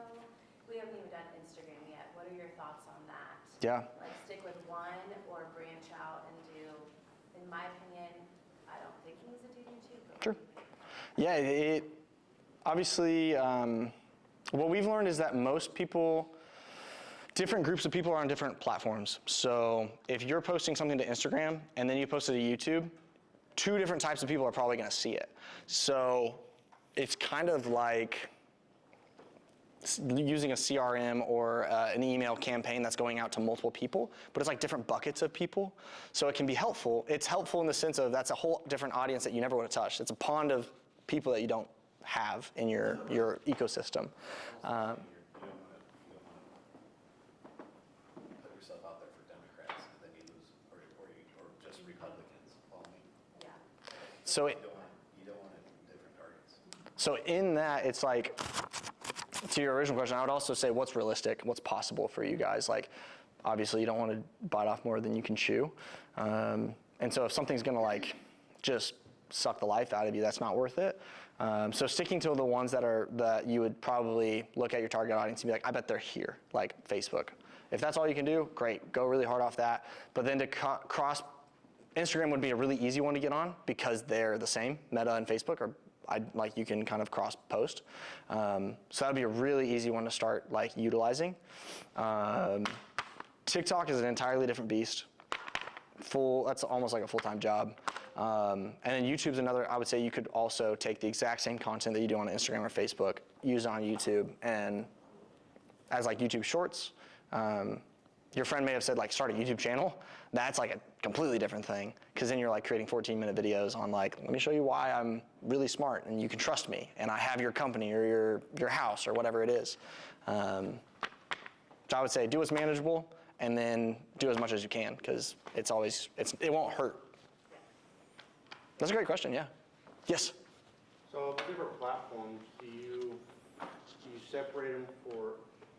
We haven't even done Instagram yet. What are your thoughts on that? Yeah. Like stick with one or branch out and do, in my opinion, I don't think he needs to do YouTube. But Sure. Yeah, it obviously, what we've learned is that most people, different groups of people are on different platforms. So if you're posting something to Instagram and then you post it to YouTube, two different types of people are probably going to see it. So it's kind of like using a CRM or an email campaign that's going out to multiple people, but it's like different buckets of people. So it can be helpful. It's helpful in the sense of that's a whole different audience that you never would have touched. It's a pond of people that you don't have in your ecosystem. So you don't want different targets. So in that, it's like, to your original question, I would also say what's realistic, what's possible for you guys. Like, obviously you don't want to bite off more than you can chew. And so if something's gonna like just suck the life out of you, that's not worth it. So sticking to the ones that you would probably look at your target audience and be like, I bet they're here, like Facebook. If that's all you can do, great, go really hard off that. But then to cross, Instagram would be a really easy one to get on because they're the same. Meta and Facebook are, like you can kind of cross post. So that'd be a really easy one to start like utilizing. TikTok is an entirely different beast. That's almost like a full-time job. And then YouTube's another, I would say you could also take the exact same content that you do on Instagram or Facebook, use it on YouTube, and as like YouTube Shorts. Your friend may have said like start a YouTube channel. That's like a completely different thing because then you're like creating 14-minute videos on like, let me show you why I'm really smart and you can trust me and I have your company or your house or whatever it is. So I would say do what's manageable and then do as much as you can because it won't hurt. That's a great question, yeah. Yes? So different platforms, do you separate them for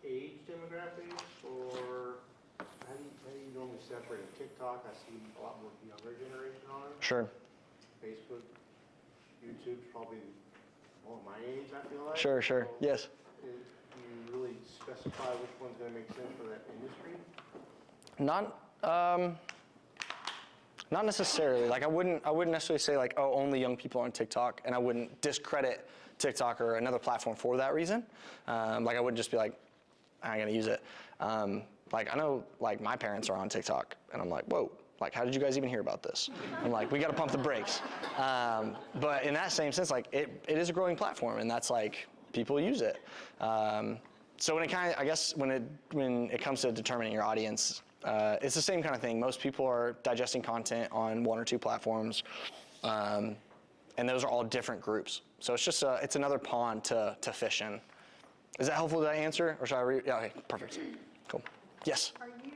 age demographics or how do you normally separate them? TikTok, I see a lot more younger generation on it. Sure. Facebook, YouTube's probably more my age, I feel like. Sure, So yes. do you really specify which one's going to make sense for that industry? Not necessarily. Like I wouldn't necessarily say like, oh, only young people on TikTok, and I wouldn't discredit TikTok or another platform for that reason. Like I wouldn't just be like, I ain't gonna use it. Like I know like my parents are on TikTok, and I'm like, whoa, like how did you guys even hear about this? I'm like, we gotta pump the brakes. But in that same sense, like it is a growing platform, and that's like people use it. So when it comes to determining your audience, it's the same kind of thing. Most people are digesting content on one or two platforms, and those are all different groups. So it's just it's another pond to fish in. Is that helpful? Did I answer, or should I read? Yeah, okay, perfect. Cool. Yes? Are you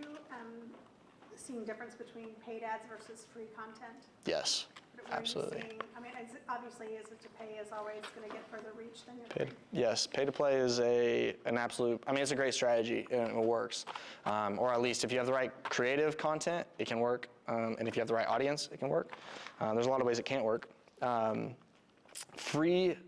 seeing difference between paid ads versus free content? Yes, What are you absolutely. seeing? I mean, obviously, is it to pay is always going to get further reach than your free? Yes, pay to play is an absolute, I mean, it's a great strategy and it works. Or at least if you have the right creative content, it can work. And if you have the right audience, it can work. There's a lot of ways it can't work. The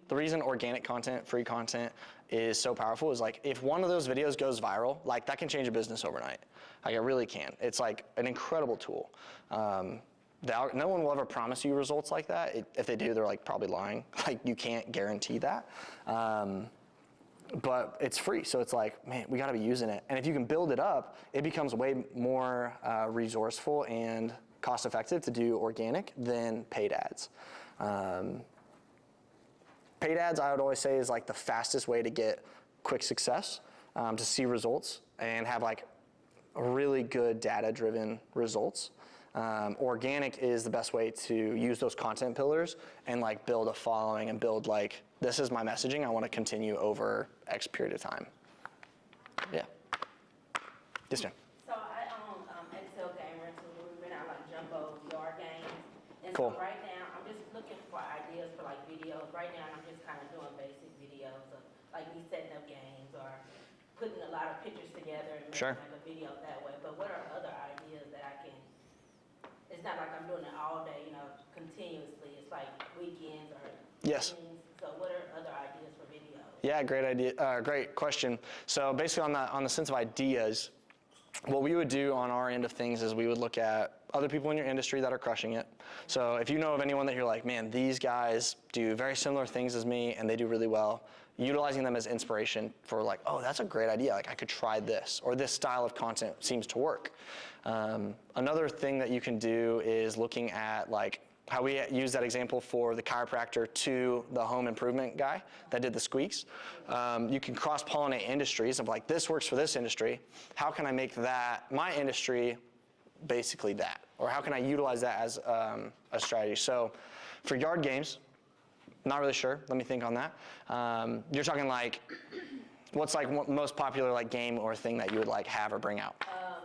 reason organic content, free content is so powerful is like if one of those videos goes viral, like that can change a business overnight. Like it really can. It's like an incredible tool. No one will ever promise you results like that. If they do, they're like probably lying. Like you can't guarantee that. But it's free, so it's like, man, we gotta be using it. And if you can build it up, it becomes way more resourceful and cost effective to do organic than paid ads. Paid ads, I would always say, is like the fastest way to get quick success, to see results and have like really good data-driven results. Organic is the best way to use those content pillars and like build a following and build like, this is my messaging, I want to continue over X period of time. Yeah. Yes, ma'am. So I own Excel game rentals where we rent out like jumbo yard games. And Cool. so right now, I'm just looking for ideas for like videos. Right now, I'm just kind of doing basic videos of like me setting up games or putting a lot of pictures together and making Sure. like a video that way. But what are other ideas that I can, it's not like I'm doing it all day, continuously. It's like weekends or Yes. evenings. So what are other ideas for videos? Yeah, great idea. Great question. So basically on the sense of ideas, what we would do on our end of things is we would look at other people in your industry that are crushing it. So if you know of anyone that you're like, man, these guys do very similar things as me and they do really well, utilizing them as inspiration for like, oh, that's a great idea. Like I could try this, or this style of content seems to work. Another thing that you can do is looking at like how we use that example for the chiropractor to the home improvement guy that did the squeaks. You can cross-pollinate industries of like, this works for this industry. How can I make that, my industry, basically that? Or how can I utilize that as a strategy? So for yard games, not really sure. Let me think on that. You're talking like, what's like most popular like game or thing that you would like have or bring out?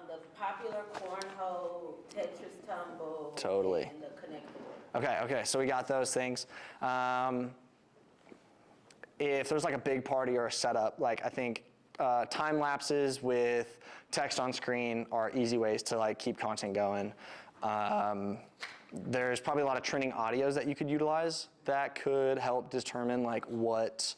The popular cornhole, Tetris tumble, Totally. and the connector. Okay, so we got those things. If there's like a big party or a setup, like I think time lapses with text on screen are easy ways to like keep content going. There's probably a lot of trending audios that you could utilize that could help determine like what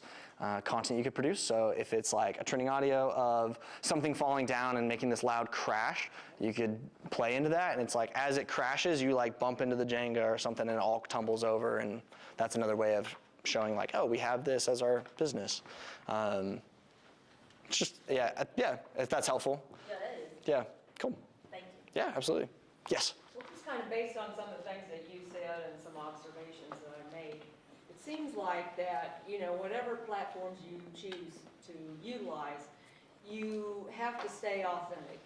content you could produce. So if it's like a trending audio of something falling down and making this loud crash, you could play into that, and it's like as it crashes, you like bump into the Jenga or something and it all tumbles over, and that's another way of showing like, oh, we have this as our business. It's just, yeah, if that's helpful. Yeah, that is. Yeah, cool. Thank you. Yeah, absolutely. Yes. Well, just kind of based on some of the things that you said and some observations that I made, it seems like that, whatever platforms you choose to utilize, you have to stay authentic.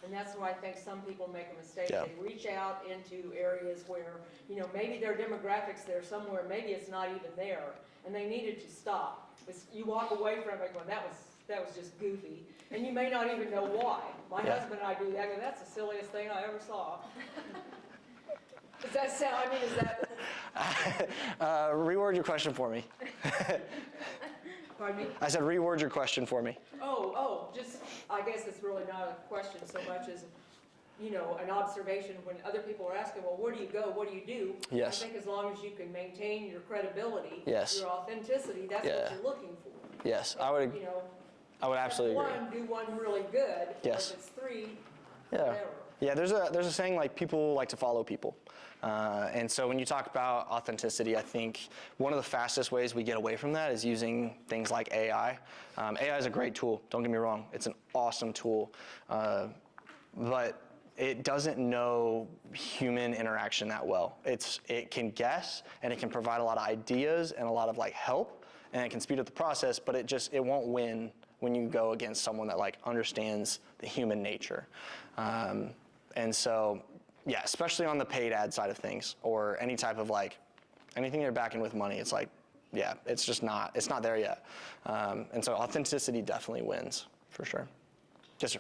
And that's why I think some people make a mistake. Yeah. They reach out into areas where, maybe their demographics there somewhere, maybe it's not even there, and they needed to stop. You walk away from it going, that was just goofy, and you may not even know why. My husband and I do that, and that's the silliest thing I ever saw. Does that sound, is that? Reword your question for me. Pardon me? I said reword your question for me. Just, I guess it's really not a question so much as, an observation when other people are asking, well, where do you go, what do you do? Yes. I think as long as you can maintain your credibility, Yes. your authenticity, that's what you're looking for. Yes, I would absolutely agree. One, do one really good. Yes. Or if it's three, Yeah. whatever. Yeah, there's a saying like people like to follow people. And so when you talk about authenticity, I think one of the fastest ways we get away from that is using things like AI. AI is a great tool, don't get me wrong. It's an awesome tool. But it doesn't know human interaction that well. It can guess, and it can provide a lot of ideas and a lot of like help, and it can speed up the process, but it won't win when you go against someone that like understands the human nature. And so, yeah, especially on the paid ad side of things, or any type of like, anything you're backing with money, it's like, yeah, it's not there yet. And so authenticity definitely wins, for sure. Yes, sir.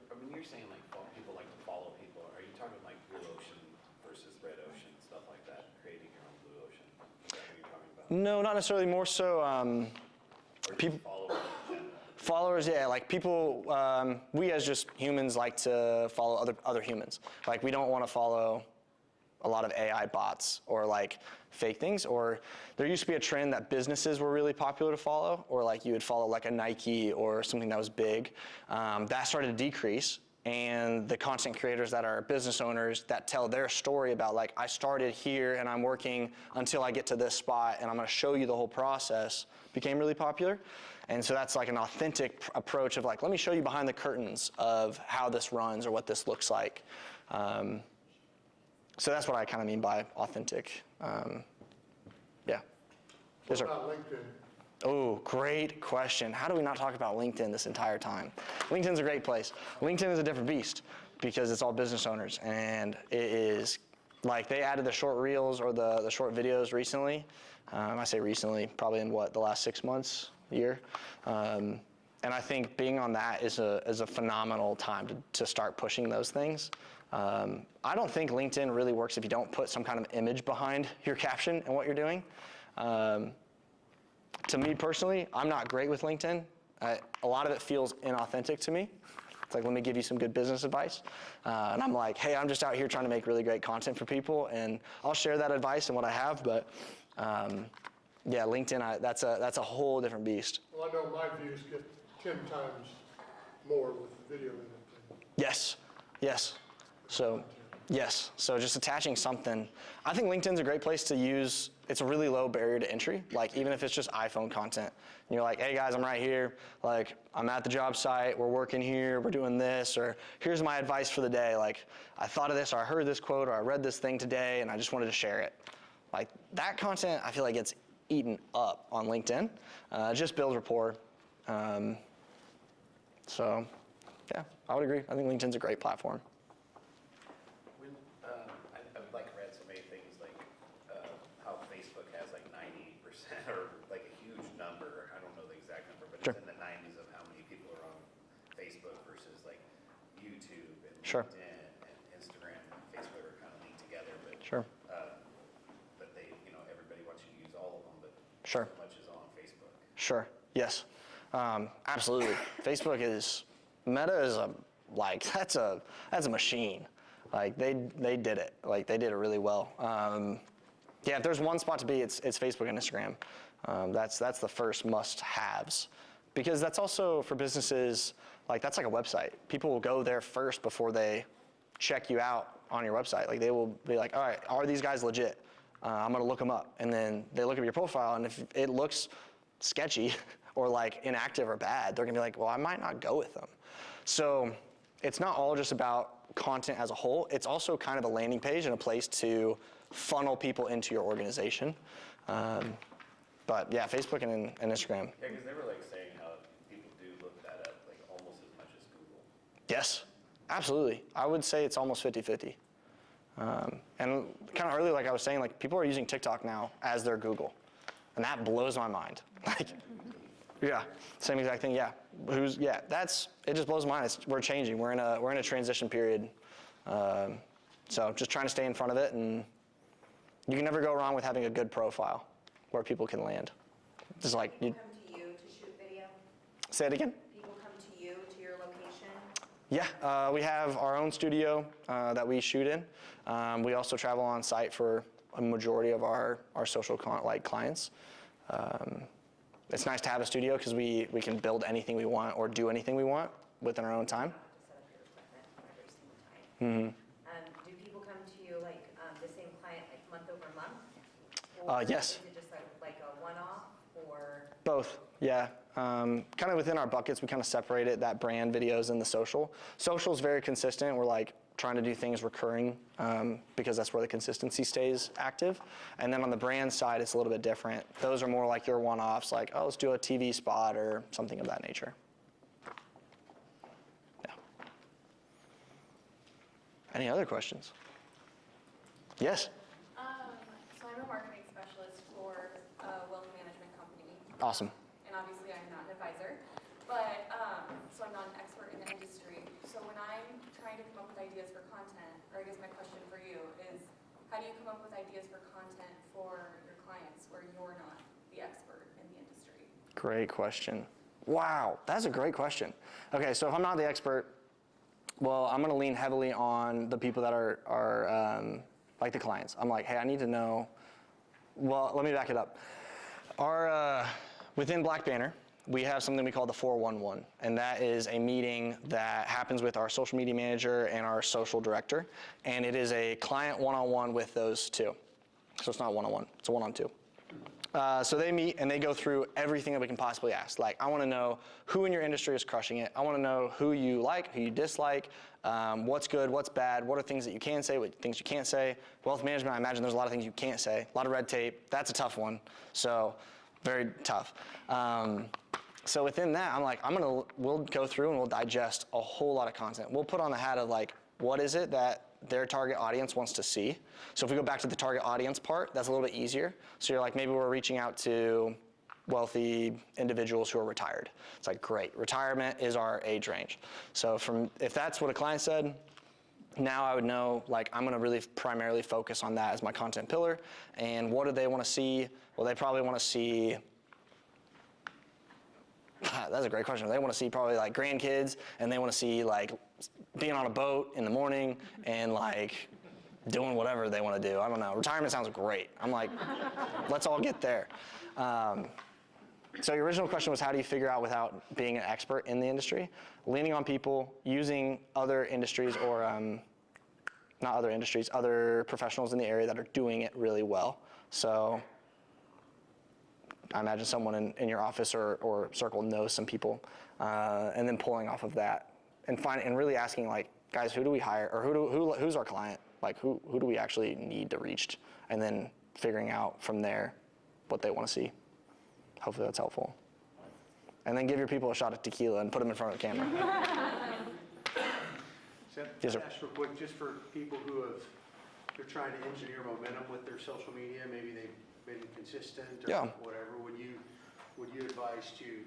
When you're saying like people like to follow people, are you talking like blue ocean versus red ocean, stuff like that, creating your own blue ocean? Is that what you're talking about? No, not necessarily. More so, people. Followers, yeah, like people, we as just humans like to follow other humans. Like we don't want to follow a lot of AI bots or like fake things, or there used to be a trend that businesses were really popular to follow, or like you would follow like a Nike or something that was big. That started to decrease, and the content creators that are business owners that tell their story about like, I started here and I'm working until I get to this spot and I'm going to show you the whole process, became really popular. And so that's like an authentic approach of like, let me show you behind the curtains of how this runs or what this looks like. So that's what I kind of mean by authentic. Yeah. What about LinkedIn? Oh, great question. How do we not talk about LinkedIn this entire time? LinkedIn's a great place. LinkedIn is a different beast. because it's all business owners, and it is like they added the short reels or the short videos recently. I say recently, probably in the last 6 months, year. And I think being on that is a phenomenal time to start pushing those things. I don't think LinkedIn really works if you don't put some kind of image behind your caption and what you're doing. To me personally, I'm not great with LinkedIn. A lot of it feels inauthentic to me. It's like, let me give you some good business advice. And I'm like, hey, I'm just out here trying to make really great content for people, and I'll share that advice and what I have, but yeah, LinkedIn, that's a whole different beast. Well, I know my views get 10 times more with video in it. Yes, yes. So, yes. So just attaching something. I think LinkedIn's a great place to use. It's a really low barrier to entry. Like, even if it's just iPhone content. And you're like, hey guys, I'm right here. Like, I'm at the job site. We're working here. We're doing this. Or here's my advice for the day. Like, I thought of this, or I heard this quote, or I read this thing today, and I just wanted to share it. Like, that content, I feel like gets eaten up on LinkedIn. It just builds rapport. So, yeah, I would agree. I think LinkedIn's a great platform. I've like read so many things like how Facebook has like 90% or like a huge number. I don't know the exact number, but Sure. it's in the 90s of how many people are on Facebook versus like YouTube and Sure. LinkedIn and Instagram and Facebook are kind of linked together. But Sure. but they, everybody wants you to use all of them, but Sure. so much is on Facebook. Sure. Yes. Absolutely. Facebook is, Meta is that's a machine. Like they did it. Like they did it really well. Yeah, if there's one spot to be, it's Facebook and Instagram. That's the first must-haves, because that's also for businesses. Like that's like a website. People will go there first before they check you out on your website. Like they will be like, all right, are these guys legit? I'm gonna look them up, and then they look at your profile, and if it looks sketchy or like inactive or bad, they're gonna be like, well, I might not go with them. So it's not all just about content as a whole. It's also kind of a landing page and a place to funnel people into your organization. But yeah, Facebook and Instagram. Yeah, because they were like saying how people do look that up like almost as much as Google. Yes, absolutely. I would say it's almost 50-50. And kind of earlier, like I was saying, like people are using TikTok now as their Google, and that blows my mind. Like, yeah, same exact thing. Yeah, it just blows my mind. We're changing. We're in a transition period. So just trying to stay in front of it, and you can never go wrong with having a good profile where people can land. Just like People come to you to shoot video? Say it again. People come to you, to your location? Yeah, we have our own studio that we shoot in. We also travel on site for a majority of our social clients. It's nice to have a studio because we can build anything we want or do anything we want within our own time. Mm-hmm. Do people come to you like the same client like month over month? Yes. Is it just like a one-off or? Both, yeah. Kind of within our buckets, we kind of separated that brand videos and the social. Social's very consistent. We're like trying to do things recurring because that's where the consistency stays active. And then on the brand side, it's a little bit different. Those are more like your one-offs, like, oh, let's do a TV spot or something of that nature. Yeah. Any other questions? Yes? So I'm a marketing specialist for a wealth management company. Awesome. And obviously I'm not an advisor, but, so I'm not an expert in the industry. So when I'm trying to come up with ideas for content, or I guess my question for you is, how do you come up with ideas for content for your clients where you're not the expert in the industry? Great question. Wow, that's a great question. Okay, so if I'm not the expert, well, I'm gonna lean heavily on the people that are like the clients. I'm like, hey, I need to know, well, let me back it up. Within Black Banner, we have something we call the 411, and that is a meeting that happens with our social media manager and our social director, and it is a client one-on-one with those two. So it's not one-on-one, it's a one-on-two. So they meet and they go through everything that we can possibly ask. Like, I want to know who in your industry is crushing it. I want to know who you like, who you dislike, what's good, what's bad, what are things that you can say, what things you can't say. Wealth management, I imagine there's a lot of things you can't say, a lot of red tape. That's a tough one. So very tough. So within that, I'm like, we'll go through and we'll digest a whole lot of content. We'll put on the hat of like what is it that their target audience wants to see. So if we go back to the target audience part, that's a little bit easier. So you're like, maybe we're reaching out to wealthy individuals who are retired. It's like, great, retirement is our age range. So if that's what a client said, now I would know, like, I'm gonna really primarily focus on that as my content pillar. And what do they wanna see? Well, they probably wanna see, that's a great question. They wanna see probably like grandkids, and they wanna see like being on a boat in the morning and like doing whatever they wanna do. I don't know, retirement sounds great. I'm like, let's all get there. So your original question was, how do you figure out without being an expert in the industry? Leaning on people, using other industries or, not other industries, other professionals in the area that are doing it really well. So I imagine someone in your office or circle knows some people, and then pulling off of that and really asking, like, guys, who do we hire, or who's our client? Like, who do we actually need to reach? And then figuring out from there what they want to see. Hopefully that's helpful. And then give your people a shot of tequila and put them in front of the camera. Seth, Yes, sir. Ask real quick, just for people who they're trying to engineer momentum with their social media, maybe they've been consistent or Yeah. whatever, would you advise to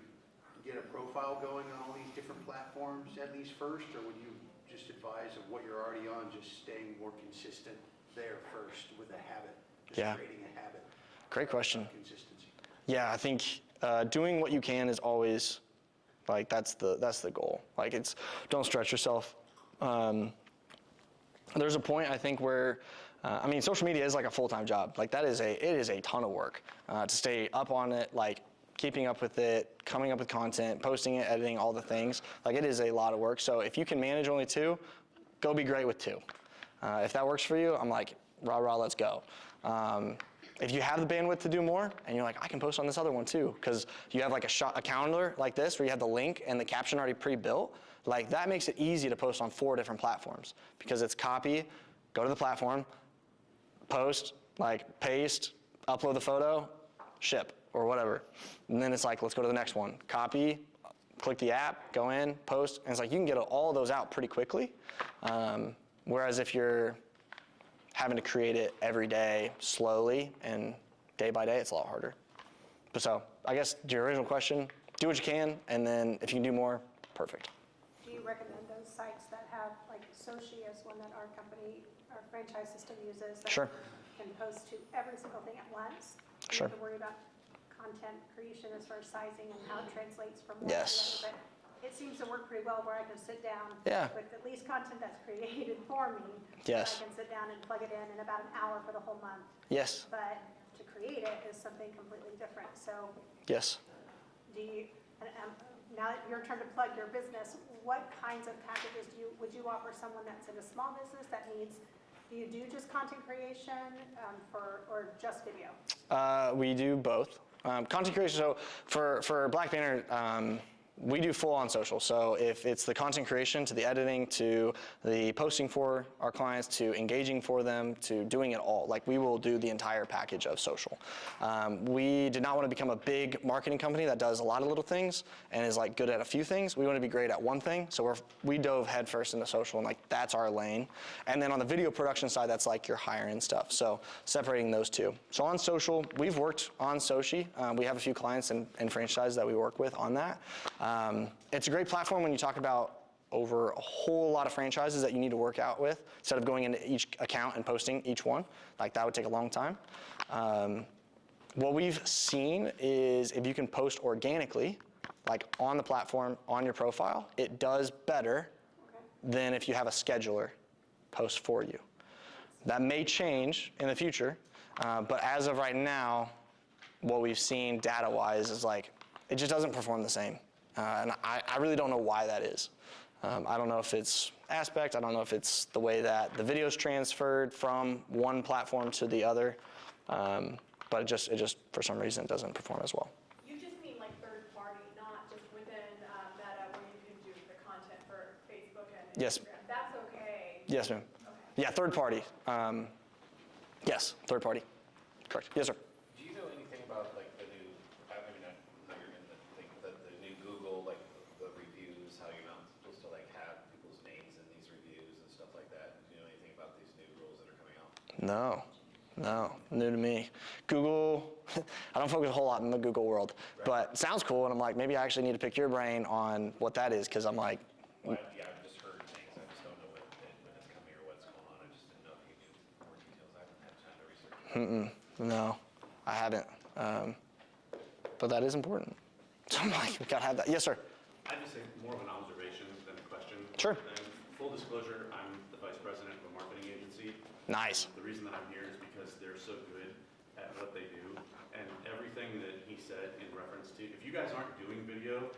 get a profile going on all these different platforms at least first, or would you just advise of what you're already on, just staying more consistent there first with a habit, just creating a habit? Great question. Consistency. Yeah, I think doing what you can is always, like, that's the goal. Like, don't stretch yourself. There's a point, I think, where I mean, social media is like a full-time job. Like, it is a ton of work to stay up on it, like keeping up with it, coming up with content, posting it, editing, all the things. Like, it is a lot of work. So if you can manage only 2, go be great with 2. If that works for you, I'm like, rah, rah, let's go. If you have the bandwidth to do more, and you're like, I can post on this other one too, because you have like a calendar like this where you have the link and the caption already pre-built, like that makes it easy to post on 4 different platforms, because it's copy, go to the platform, post, like paste, upload the photo, ship, or whatever. And then it's like, let's go to the next one. Copy, click the app, go in, post, and it's like you can get all of those out pretty quickly. Whereas if you're having to create it every day slowly and day by day, it's a lot harder. But so I guess to your original question, do what you can, and then if you can do more, perfect. Do you recommend those sites that have, like Sochi is one that our franchise system uses, that Sure. can post to every single thing at once? You Sure. have to worry about content creation as far as sizing and how it translates from one Yes. to the other. But it seems to work pretty well where I can sit down Yeah. with at least content that's created for me. Yes. I can sit down and plug it in about an hour for the whole month. Yes. But to create it is something completely different. So Yes. do you, now that your turn to plug your business, what kinds of packages would you offer someone that's in a small business that needs, do you do just content creation or just video? We do both. Content creation, so for Black Banner, we do full on social. So if it's the content creation to the editing to the posting for our clients to engaging for them to doing it all, like we will do the entire package of social. We did not want to become a big marketing company that does a lot of little things and is like good at a few things. We want to be great at one thing. So we dove headfirst into social, and like that's our lane. And then on the video production side, that's like your higher end stuff. So separating those two. So on social, we've worked on Sochi. We have a few clients and franchises that we work with on that. It's a great platform when you talk about over a whole lot of franchises that you need to work out with, instead of going into each account and posting each one. Like that would take a long time. What we've seen is if you can post organically, like on the platform, on your profile, it does better than if you have a scheduler post for you. That may change in the future, but as of right now, what we've seen data-wise is like, it just doesn't perform the same. And I really don't know why that is. I don't know if it's aspect, I don't know if it's the way that the video's transferred from one platform to the other, but it just for some reason doesn't perform as well. You just mean like third party, not just within Meta where you can do the content for Facebook and Instagram. Yes. That's okay. Yes, ma'am. Okay. Yeah, third party. Yes, third party. Correct. Yes, sir. Do you know anything about like the new, I mean, I know you're in the thing, but the new Google, like the reviews, how you're not supposed to like have people's names in these reviews and stuff like No, new to me. Google, I don't focus a whole lot in the Google world, but it sounds cool, and I'm like, maybe I actually need to pick your brain on what that is, because I'm like, Well, yeah, I've just heard things, I just don't know when it's coming or what's going on, I just didn't know if you knew more details, I haven't had time to research. no, I haven't. But that is important. So I'm like, we gotta have that. Yes, sir. I'd just say more of an observation than a question. Sure. And full disclosure, I'm the vice president of a marketing agency. Nice. The reason that I'm here is because they're so good at what they do. And everything that he said in reference to, if you guys aren't doing video,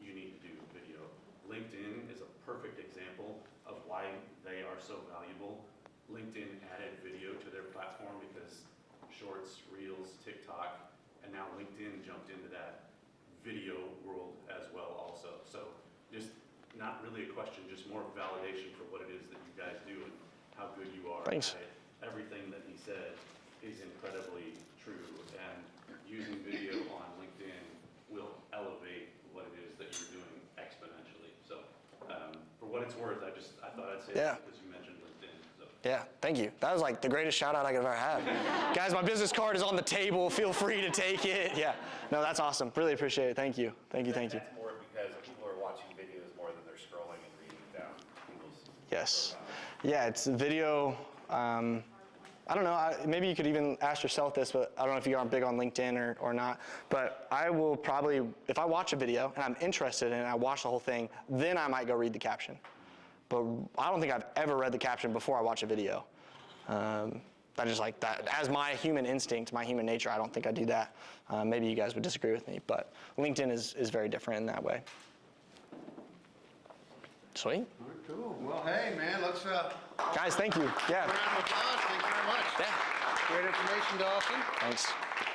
you need to do video. LinkedIn is a perfect example of why they are so valuable. LinkedIn added video to their platform because Shorts, Reels, TikTok, and now LinkedIn jumped into that video world as well also. So just not really a question, just more validation for what it is that you guys do and how good you are. Thanks. at it. Everything that he said is incredibly true, and using video on LinkedIn will elevate what it is that you're doing exponentially. So for what it's worth, I thought I'd say that because you mentioned LinkedIn. So. Yeah, thank you. That was like the greatest shout out I could ever have. Guys, my business card is on the table. Feel free to take it. Yeah, no, that's awesome. Really appreciate it. Thank you. Thank you. Thank you. That's more because people are watching videos more than they're scrolling and reading down people's. Yes. Yeah, it's video. I don't know, maybe you could even ask yourself this, but I don't know if you aren't big on LinkedIn or not, but I will probably, if I watch a video and I'm interested in it and I watch the whole thing, then I might go read the caption. But I don't think I've ever read the caption before I watch a video. I just like that. As my human instinct, my human nature, I don't think I do that. Maybe you guys would disagree with me, but LinkedIn is very different in that way. Sweet. All right, cool. Well, hey, man, let's guys, thank you. Yeah. round of applause. Thank you very much. Yeah. Great information, Dawson. Thanks.